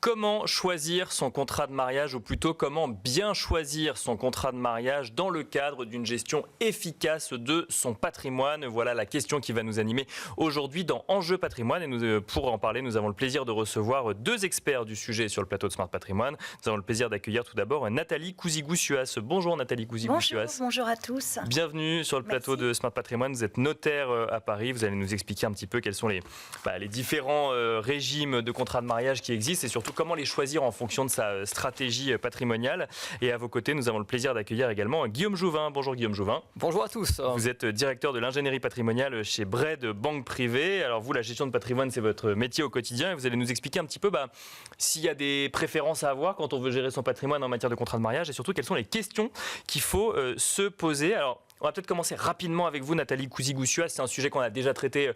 Comment choisir son contrat de mariage, ou plutôt comment bien choisir son contrat de mariage dans le cadre d'une gestion efficace de son patrimoine? Voilà la question qui va nous animer aujourd'hui dans Enjeu Patrimoine. Et pour en parler, nous avons le plaisir de recevoir deux experts du sujet sur le plateau de Smart Patrimoine. Nous avons le plaisir d'accueillir tout d'abord Nathalie Cousigou-Suas. Bonjour Nathalie Cousigou-Suas. Bonjour à tous. Bienvenue sur le plateau de Smart Patrimoine. Vous êtes notaire à Paris. Vous allez nous expliquer un petit peu quels sont les différents régimes de contrats de mariage qui existent et surtout comment les choisir en fonction de sa stratégie patrimoniale. Et à vos côtés, nous avons le plaisir d'accueillir également Guillaume Jouvin. Bonjour Guillaume Jouvin. Bonjour à tous. Vous êtes directeur de l'ingénierie patrimoniale chez Bred Banque Privée. Alors vous, la gestion de patrimoine, c'est votre métier au quotidien et vous allez nous expliquer un petit peu s'il y a des préférences à avoir quand on veut gérer son patrimoine en matière de contrat de mariage et surtout quelles sont les questions qu'il faut se poser. Alors, on va peut-être commencer rapidement avec vous, Nathalie Cousigou-Suas. C'est un sujet qu'on a déjà traité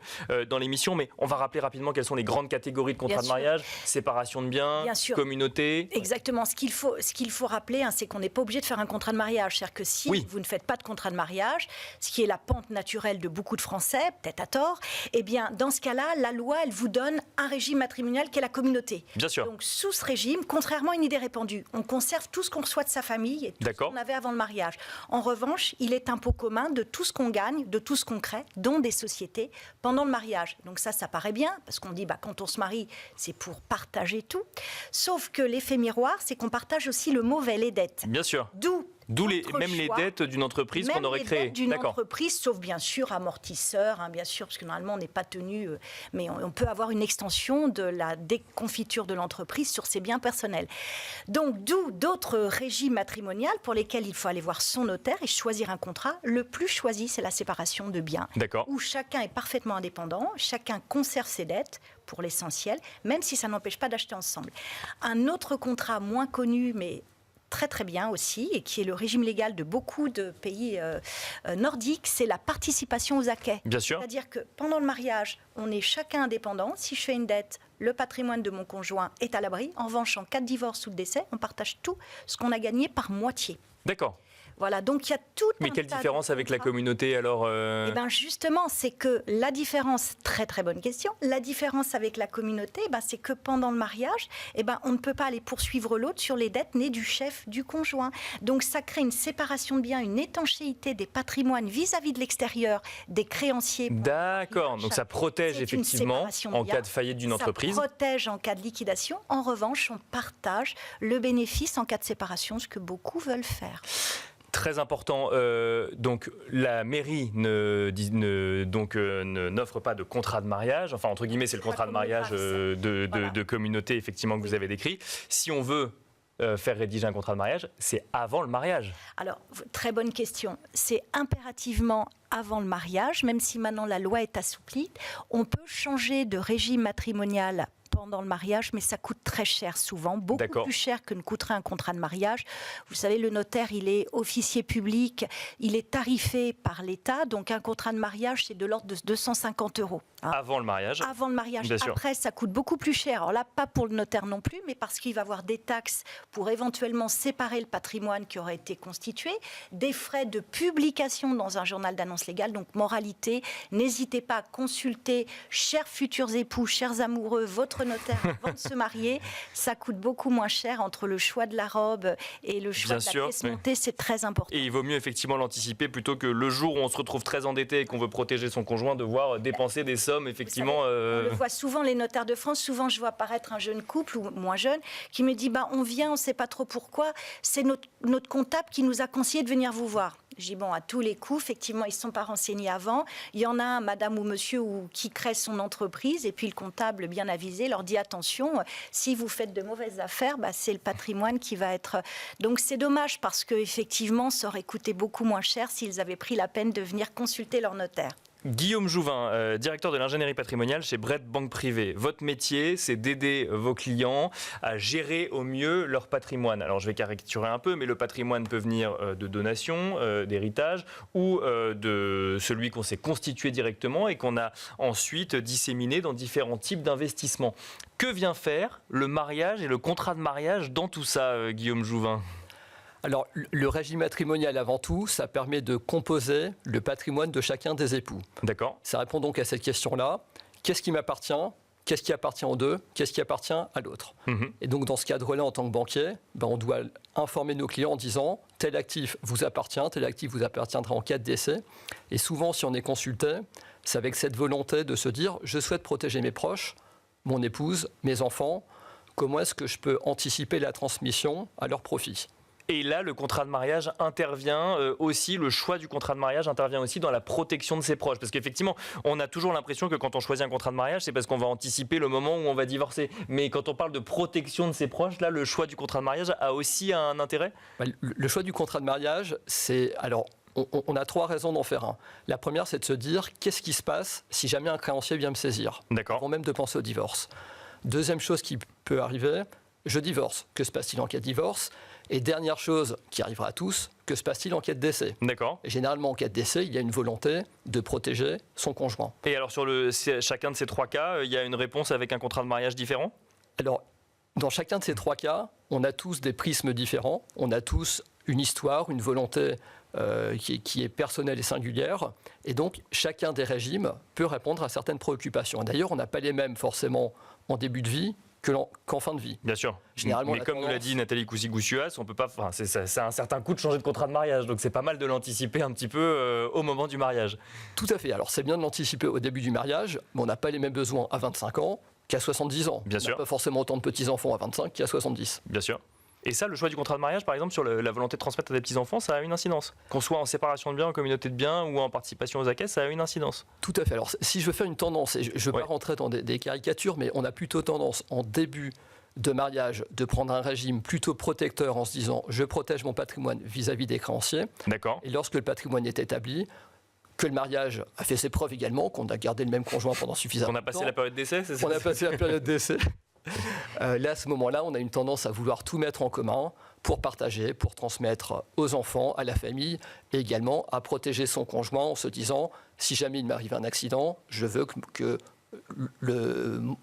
dans l'émission, mais on va rappeler rapidement quelles sont les grandes catégories de contrats de mariage. Séparation de biens, communauté. Exactement. Ce qu'il faut rappeler, c'est qu'on n'est pas obligé de faire un contrat de mariage. C'est-à-dire que si vous ne faites pas de contrat de mariage, ce qui est la pente naturelle de beaucoup de Français, peut-être à tort, eh bien, dans ce cas-là, la loi, elle vous donne un régime matrimonial qui est la communauté. Bien sûr. Donc, sous ce régime, contrairement à une idée répandue, on conserve tout ce qu'on reçoit de sa famille et tout ce qu'on avait avant le mariage. En revanche, il est impôt commun de tout ce qu'on gagne, de tout ce qu'on crée, dont des sociétés, pendant le mariage. Donc ça paraît bien, parce qu'on dit quand on se marie, c'est pour partager tout. Sauf que l'effet miroir, c'est qu'on partage aussi le mauvais, les dettes. Bien sûr. D'où les dettes d'une entreprise qu'on aurait créée. Même les dettes d'une entreprise, sauf bien sûr amortisseurs, bien sûr, parce que normalement on n'est pas tenu, mais on peut avoir une extension de la déconfiture de l'entreprise sur ses biens personnels. Donc d'où d'autres régimes matrimoniaux pour lesquels il faut aller voir son notaire et choisir un contrat. Le plus choisi, c'est la séparation de biens, où chacun est parfaitement indépendant, chacun conserve ses dettes pour l'essentiel, même si ça n'empêche pas d'acheter ensemble. Un autre contrat moins connu, mais très très bien aussi, et qui est le régime légal de beaucoup de pays nordiques, c'est la participation aux acquêts. Bien sûr. C'est-à-dire que pendant le mariage, on est chacun indépendant. Si je fais une dette, le patrimoine de mon conjoint est à l'abri. En revanche, en cas de divorce ou de décès, on partage tout ce qu'on a gagné par moitié. D'accord. Voilà, donc il y a tout Mais quelle différence avec la communauté alors Eh bien justement, c'est que la différence, très très bonne question, la différence avec la communauté, c'est que pendant le mariage, on ne peut pas aller poursuivre l'autre sur les dettes nées du chef, du conjoint. Donc ça crée une séparation de biens, une étanchéité des patrimoines vis-à-vis de l'extérieur, des créanciers. D'accord, donc ça protège effectivement en cas de faillite d'une entreprise. Ça protège en cas de liquidation. En revanche, on partage le bénéfice en cas de séparation, ce que beaucoup veulent faire. Très important. Donc la mairie n'offre pas de contrat de mariage. Enfin, entre guillemets, c'est le contrat de mariage de communauté, effectivement, que vous avez décrit. Si on veut faire rédiger un contrat de mariage, c'est avant le mariage. Alors, très bonne question. C'est impérativement avant le mariage, même si maintenant la loi est assouplie. On peut changer de régime matrimonial pendant le mariage, mais ça coûte très cher souvent, beaucoup plus cher que ne coûterait un contrat de mariage. Vous savez, le notaire, il est officier public, il est tarifé par l'État, donc un contrat de mariage, c'est de l'ordre de 250 €. Avant le mariage. Avant le mariage. Après, ça coûte beaucoup plus cher. Alors là, pas pour le notaire non plus, mais parce qu'il va avoir des taxes pour éventuellement séparer le patrimoine qui aurait été constitué, des frais de publication dans un journal d'annonce légale. Donc, moralité, n'hésitez pas à consulter, chers futurs époux, chers amoureux, votre notaire avant de se marier. Ça coûte beaucoup moins cher entre le choix de la robe et le choix de la pièce montée. C'est très important. Et il vaut mieux effectivement l'anticiper plutôt que le jour où on se retrouve très endetté et qu'on veut protéger son conjoint, devoir dépenser des sommes, effectivement. On le voit souvent, les notaires de France. Souvent, je vois apparaître un jeune couple ou moins jeune qui me dit on vient, on ne sait pas trop pourquoi. C'est notre comptable qui nous a conseillé de venir vous voir. Je dis à tous les coups, effectivement, ils ne se sont pas renseignés avant. Il y en a un, madame ou monsieur, qui crée son entreprise, et puis le comptable, bien avisé, leur dit attention, si vous faites de mauvaises affaires, c'est le patrimoine qui va être. Donc c'est dommage parce qu'effectivement, ça aurait coûté beaucoup moins cher s'ils avaient pris la peine de venir consulter leur notaire. Guillaume Jouvin, directeur de l'ingénierie patrimoniale chez Bred Banque Privée. Votre métier, c'est d'aider vos clients à gérer au mieux leur patrimoine. Alors, je vais caricaturer un peu, mais le patrimoine peut venir de donations, d'héritage, ou de celui qu'on s'est constitué directement et qu'on a ensuite disséminé dans différents types d'investissements. Que vient faire le mariage et le contrat de mariage dans tout ça, Guillaume Jouvin ? Alors, le régime matrimonial, avant tout, ça permet de composer le patrimoine de chacun des époux. D'accord. Ça répond donc à cette question-là. Qu'est-ce qui m'appartient ? qu'est-ce qui appartient aux deux, qu'est-ce qui appartient à l'autre. Et donc, dans ce cadre-là, en tant que banquier, on doit informer nos clients en disant tel actif vous appartient, tel actif vous appartiendra en cas de décès. Et souvent, si on est consulté, c'est avec cette volonté de se dire je souhaite protéger mes proches, mon épouse, mes enfants. Comment est-ce que je peux anticiper la transmission à leur profit ? Et là, le contrat de mariage intervient aussi, le choix du contrat de mariage intervient aussi dans la protection de ses proches. Parce qu'effectivement, on a toujours l'impression que quand on choisit un contrat de mariage, c'est parce qu'on va anticiper le moment où on va divorcer. Mais quand on parle de protection de ses proches, là, le choix du contrat de mariage a aussi un intérêt ? Le choix du contrat de mariage, c'est... Alors, on a 3 raisons d'en faire un. La première, c'est de se dire qu'est-ce qui se passe si jamais un créancier vient me saisir, avant même de penser au divorce. Deuxième chose qui peut arriver, je divorce. Que se passe-t-il en cas de divorce ? Et dernière chose qui arrivera à tous, que se passe-t-il en cas de décès ? D'accord. Et généralement, en cas de décès, il y a une volonté de protéger son conjoint. Et alors, sur chacun de ces 3 cas, il y a une réponse avec un contrat de mariage différent ? Alors, dans chacun de ces 3 cas, on a tous des prismes différents, on a tous une histoire, une volonté qui est personnelle et singulière. Et donc, chacun des régimes peut répondre à certaines préoccupations. D'ailleurs, on n'a pas les mêmes forcément en début de vie qu'en fin de vie. Bien sûr. Généralement, mais comme nous l'a dit Nathalie Coucy-Goussuas, on peut pas. Enfin, c'est un certain coût de changer de contrat de mariage, donc c'est pas mal de l'anticiper un petit peu au moment du mariage. Tout à fait. Alors c'est bien de l'anticiper au début du mariage, mais on n'a pas les mêmes besoins à 25 ans qu'à 70 ans. Bien sûr. On n'a pas forcément autant de petits-enfants à 25 qu'à 70. Bien sûr. Et ça, le choix du contrat de mariage, par exemple, sur la volonté de transmettre à des petits-enfants, ça a une incidence. Qu'on soit en séparation de biens, en communauté de biens ou en participation aux acquêts, ça a une incidence. Tout à fait. Alors, si je veux faire une tendance, et je ne veux pas rentrer dans des caricatures, mais on a plutôt tendance, en début de mariage, de prendre un régime plutôt protecteur en se disant « je protège mon patrimoine vis-à-vis des créanciers ». D'accord. Et lorsque le patrimoine est établi, que le mariage a fait ses preuves également, qu'on a gardé le même conjoint pendant suffisamment de temps. On a passé la période d'essai, c'est ça ? On a passé la période d'essai. Là, à ce moment-là, on a une tendance à vouloir tout mettre en commun pour partager, pour transmettre aux enfants, à la famille, et également à protéger son conjoint en se disant si jamais il m'arrive un accident, je veux que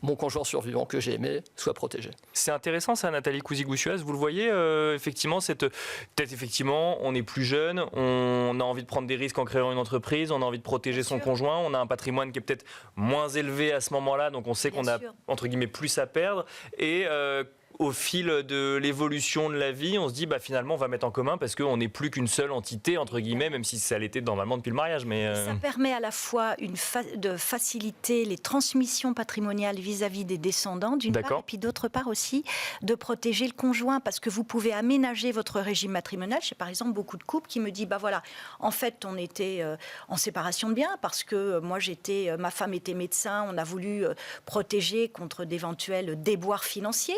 mon conjoint survivant que j'ai aimé soit protégé. C'est intéressant ça, Nathalie Coucy-Goussuas. Vous le voyez, effectivement, peut-être effectivement, on est plus jeune, on a envie de prendre des risques en créant une entreprise, on a envie de protéger son conjoint, on a un patrimoine qui est peut-être moins élevé à ce moment-là, donc on sait qu'on a, entre guillemets, plus à perdre. Et au fil de l'évolution de la vie, on se dit finalement on va mettre en commun parce qu'on n'est plus qu'une seule entité, entre guillemets, même si ça l'était normalement depuis le mariage. Mais ça permet à la fois de faciliter les transmissions patrimoniales vis-à-vis des descendants, d'une part, et puis d'autre part aussi de protéger le conjoint, parce que vous pouvez aménager votre régime matrimonial. J'ai par exemple beaucoup de couples qui me disent voilà, en fait on était en séparation de biens parce que moi ma femme était médecin, on a voulu protéger contre d'éventuels déboires financiers.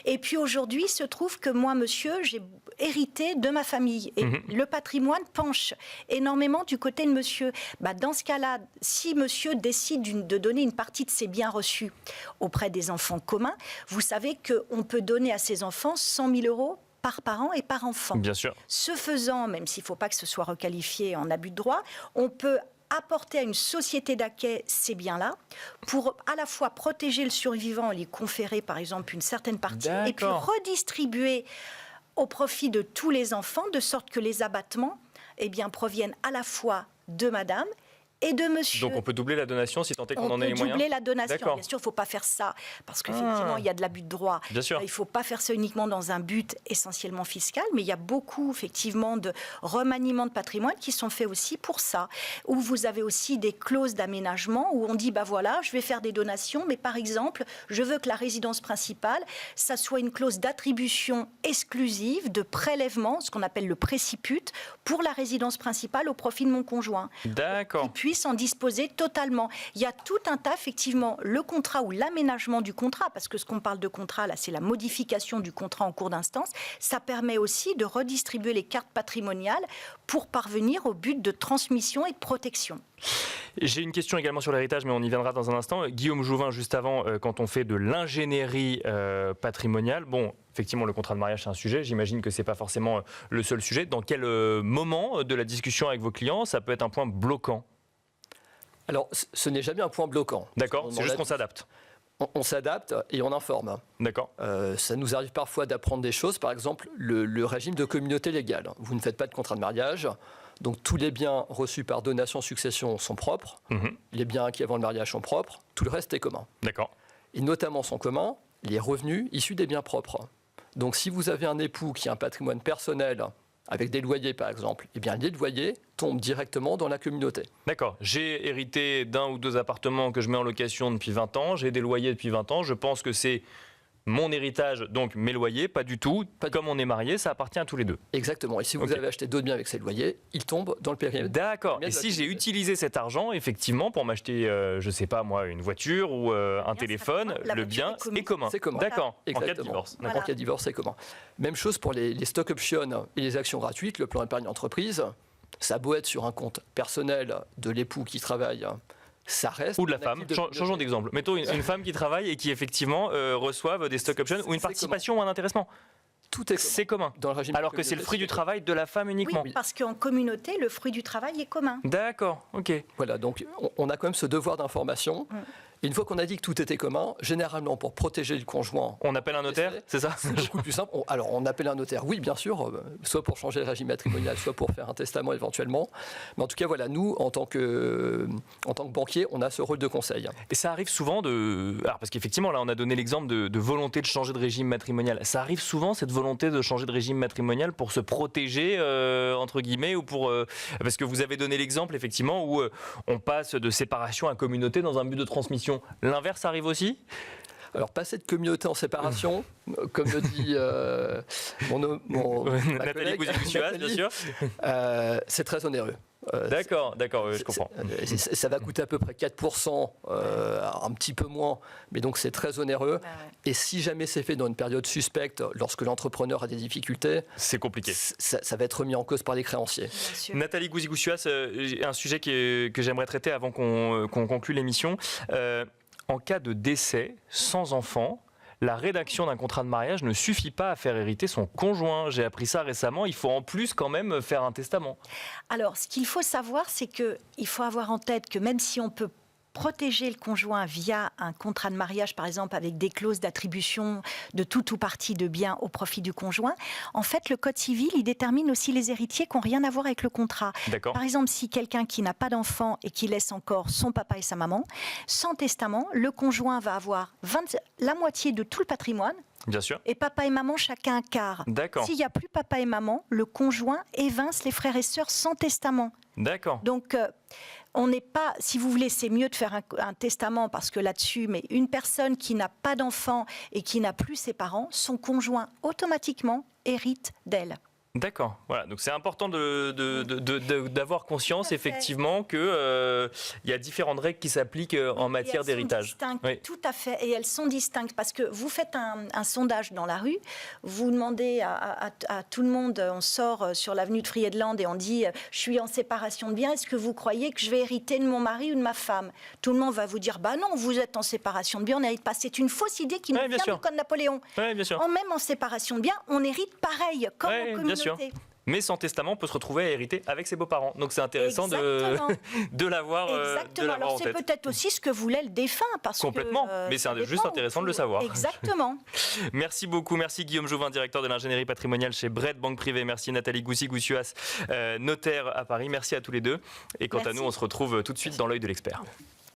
Et puis aujourd'hui, il se trouve que moi, monsieur, j'ai hérité de ma famille. Et le patrimoine penche énormément du côté de monsieur. Dans ce cas-là, si monsieur décide de donner une partie de ses biens reçus auprès des enfants communs, vous savez qu'on peut donner à ses enfants 100 000 euros par parent et par enfant. Bien sûr. Ce faisant, même s'il ne faut pas que ce soit requalifié en abus de droit, on peut apporter à une société d'acquêt ces biens-là pour à la fois protéger le survivant et lui conférer par exemple une certaine partie et puis redistribuer au profit de tous les enfants de sorte que les abattements proviennent à la fois de madame et de monsieur. Donc on peut doubler la donation si tant est qu'on en ait les moyens. On peut doubler la donation. Bien sûr, il ne faut pas faire ça parce qu'effectivement, il y a de l'abus de droit. Bien sûr. Il ne faut pas faire ça uniquement dans un but essentiellement fiscal, mais il y a beaucoup effectivement de remaniements de patrimoine qui sont faits aussi pour ça. Où vous avez aussi des clauses d'aménagement où on dit voilà, je vais faire des donations, mais par exemple, je veux que la résidence principale, ça soit une clause d'attribution exclusive, de prélèvement, ce qu'on appelle le préciput, pour la résidence principale au profit de mon conjoint. D'accord. S'en disposer totalement. Il y a tout un tas, effectivement, le contrat ou l'aménagement du contrat, parce que ce qu'on parle de contrat, là, c'est la modification du contrat en cours d'instance, ça permet aussi de redistribuer les cartes patrimoniales pour parvenir au but de transmission et de protection. J'ai une question également sur l'héritage, mais on y viendra dans un instant. Guillaume Jouvin, juste avant, quand on fait de l'ingénierie patrimoniale, effectivement, le contrat de mariage, c'est un sujet. J'imagine que ce n'est pas forcément le seul sujet. Dans quel moment de la discussion avec vos clients, ça peut être un point bloquant ? Alors, ce n'est jamais un point bloquant. D'accord, c'est juste qu'on s'adapte. On s'adapte et on informe. D'accord. Ça nous arrive parfois d'apprendre des choses. Par exemple, le régime de communauté légale. Vous ne faites pas de contrat de mariage. Donc, tous les biens reçus par donation-succession sont propres. Les biens acquis avant le mariage sont propres. Tout le reste est commun. D'accord. et notamment sont communs les revenus issus des biens propres. Donc si vous avez un époux qui a un patrimoine personnel avec des loyers par exemple, eh bien les loyers tombent directement dans la communauté. D'accord. J'ai hérité d'un ou deux appartements que je mets en location depuis 20 ans, j'ai des loyers depuis 20 ans, je pense que c'est mon héritage, donc mes loyers, pas du tout. Comme on est mariés, ça appartient à tous les deux. Exactement. Et si vous avez acheté d'autres biens avec ces loyers, ils tombent dans le périmètre. D'accord. Et si j'ai utilisé cet argent, effectivement, pour m'acheter, je ne sais pas moi, une voiture ou un téléphone, le bien est commun. C'est commun. D'accord. Exactement. En cas de divorce. En cas de divorce, c'est commun. Même chose pour les stock options et les actions gratuites, le plan épargne entreprise. Ça a beau être sur un compte personnel de l'époux qui travaille, ça reste. Ou de la femme. Changeons d'exemple. Mettons une femme qui travaille et qui effectivement reçoive des stock options ou une participation ou un intéressement. Tout est C'est commun. Dans le régime alors que c'est le fruit du travail de la femme uniquement. Oui, parce qu'en communauté, le fruit du travail est commun. D'accord, ok. Voilà, donc on a quand même ce devoir d'information. Et une fois qu'on a dit que tout était commun, généralement pour protéger le conjoint... On appelle un notaire, c'est ça? C'est beaucoup plus simple. Alors on appelle un notaire, oui bien sûr, soit pour changer le régime matrimonial, soit pour faire un testament éventuellement. Mais en tout cas, voilà, nous, en tant que banquier, on a ce rôle de conseil. Et ça arrive souvent de... Alors parce qu'effectivement, là on a donné l'exemple de volonté de changer de régime matrimonial. Ça arrive souvent cette volonté de changer de régime matrimonial pour se protéger, entre guillemets, ou pour... parce que vous avez donné l'exemple, effectivement, où on passe de séparation à communauté dans un but de transmission. L'inverse arrive aussi? Alors, passer de communauté en séparation, comme le dit ma Nathalie collègue, Gouzi-Goussias, bien sûr. C'est très onéreux. D'accord, je comprends. Ça va coûter à peu près 4%, un petit peu moins, mais donc c'est très onéreux. Et si jamais c'est fait dans une période suspecte, lorsque l'entrepreneur a des difficultés, c'est compliqué. Ça va être remis en cause par les créanciers. Nathalie Gouzi-Goussias, un sujet que j'aimerais traiter avant qu'on conclue l'émission. En cas de décès sans enfant, la rédaction d'un contrat de mariage ne suffit pas à faire hériter son conjoint. J'ai appris ça récemment. Il faut en plus quand même faire un testament. Alors, ce qu'il faut savoir, c'est qu'il faut avoir en tête que même si on peut protéger le conjoint via un contrat de mariage, par exemple, avec des clauses d'attribution de tout ou partie de biens au profit du conjoint, en fait, le Code civil, il détermine aussi les héritiers qui n'ont rien à voir avec le contrat. Par exemple, si quelqu'un qui n'a pas d'enfant et qui laisse encore son papa et sa maman, sans testament, le conjoint va avoir la moitié de tout le patrimoine. Bien sûr. Et papa et maman, chacun un quart. D'accord. S'il n'y a plus papa et maman, le conjoint évince les frères et sœurs sans testament. D'accord. Donc, on n'est pas, si vous voulez, c'est mieux de faire un testament parce que là-dessus, mais une personne qui n'a pas d'enfant et qui n'a plus ses parents, son conjoint automatiquement hérite d'elle. D'accord, voilà. Donc c'est important d'avoir conscience effectivement que y a différentes règles qui s'appliquent en matière d'héritage. Oui. Tout à fait, et elles sont distinctes parce que vous faites un sondage dans la rue, vous demandez à tout le monde, on sort sur l'avenue de Friedland et on dit je suis en séparation de biens, est-ce que vous croyez que je vais hériter de mon mari ou de ma femme? Tout le monde va vous dire bah non, vous êtes en séparation de biens, on n'hérite pas. C'est une fausse idée qui nous vient du Code Napoléon. Bien sûr. Même en séparation de biens, on hérite pareil, comme en communauté. Mais sans testament, on peut se retrouver à hériter avec ses beaux-parents. Donc c'est intéressant de l'avoir Exactement. Alors c'est peut-être aussi ce que voulait le défunt. Complètement, mais c'est juste intéressant de le savoir. Exactement. Merci beaucoup. Merci Guillaume Jouvin, directeur de l'ingénierie patrimoniale chez Bret Banque Privée. Merci Nathalie Gouzi-Goussias, notaire à Paris. Merci à tous les deux. Et quant à nous, on se retrouve tout de suite dans l'œil de l'expert.